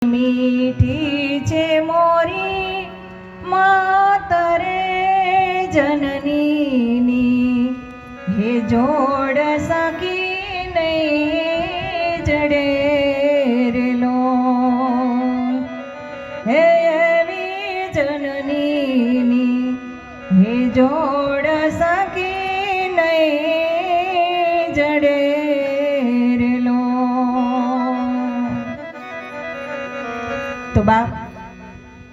मीठी छे मोरी मातरे जननी हे जोड़ सकी नहीं जड़े रेलो हे जननी हे जोड़ सकी नहीं जड़े रेलो। तो बाप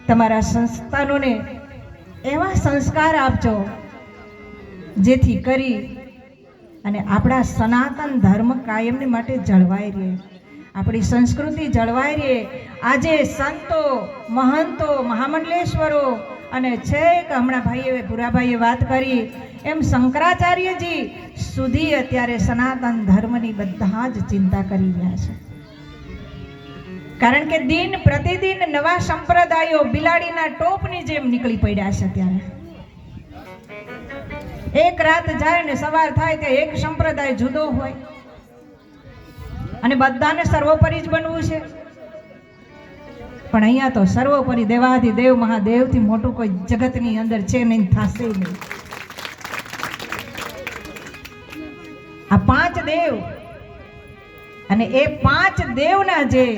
तमारा संस्थानों ने एवा संस्कार आपजो जेथी करी अने आपड़ा सनातन धर्म कायमने माटे जळवाई रहे, आपणी संस्कृति जळवाई रहे। आजे संतो महंतो महामंडलेश्वरो अने छेक हमणा भाईए भूराभाईए वात करी एम शंकराचार्यजी सुधी अत्यारे सनातन धर्मनी बधा ज चिंता करी रह्या छे। कारण के दिन प्रतिदिन नवा संप्रदायो बिलाड़ीना टोपनी जेम निकली पड्या छे। त्यारे एक रात जाए ने सवार थाय ते एक संप्रदाय जुदो होय अने बधाने सर्वोपरि ज बनवुं छे। पण अहींया तो सर्वोपरि देवाधिदेव महादेव थी मोटुं कोई जगतनी अंदर छे नहीं, थाशे नहीं। आ पांच देव अने ए पांच देवना जे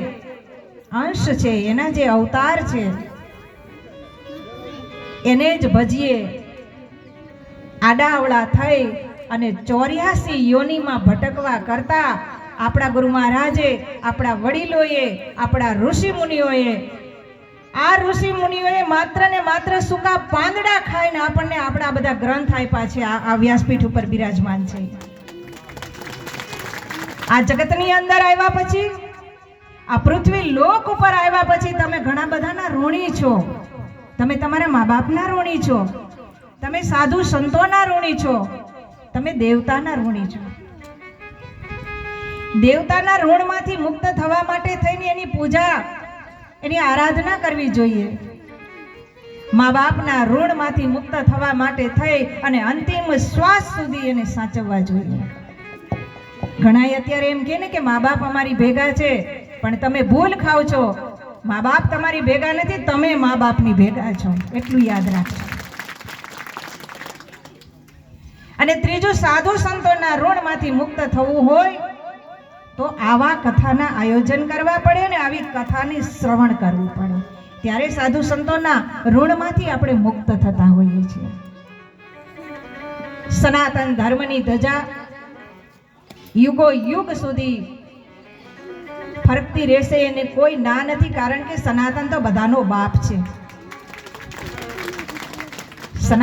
अंश छे, एना जे अवतार छे एने ज भजीए। आडावड़ा थई अने 84 योनिमां भटकवा करता आपड़ा गुरु महाराजे, आपड़ा वडीलोए, आपड़ा ऋषि मुनिओए, आ ऋषि मुनिओए मात्र ने मात्र सूका પાંદડા ખાઈને આપણને આપણા બધા ગ્રંથ આપ્યા છે। આ વ્યાસપીઠ ઉપર બિરાજમાન છે। આ જગતની અંદર આવ્યા પછી, આ પૃથ્વી લોક ઉપર આવ્યા પછી તમે ઘણા બધાના ઋણી છો। તમે તમારા મા બાપના ઋણી છો, તમે સાધુ સંતોના ઋણી છો, તમે દેવતાના ઋણી છો। દેવતાના ઋણમાંથી મુક્ત થવા માટે થઈને એની પૂજા, એની આરાધના કરવી જોઈએ। મા બાપના ઋણમાંથી મુક્ત થવા માટે થઈ અને અંતિમ શ્વાસ સુધી એને સાચવવા જોઈએ। ઘણાય અત્યારે એમ કહે ને કે મા બાપ અમારી ભેગા છે, પણ તમે ભૂલ ખાવ છો। મા બાપ તમારી ભેગા નથી, તમે મા બાપની ભેગા છો, એટલું યાદ રાખજો। અને ત્રીજું, સાધુ સંતોના ઋણમાંથી મુક્ત થવું હોય તો આવા કથાના આયોજન કરવા પડે ને આવી કથાની શ્રવણ કરવું પડે, ત્યારે સાધુ સંતોના ઋણમાંથી આપણે મુક્ત થતા હોઈએ છીએ। સનાતન ધર્મની ધજા યુગો યુગ સુધી ફરકતી રહેશે એને કોઈ ના નથી, કારણ કે સનાતન તો બધાનો બાપ છે।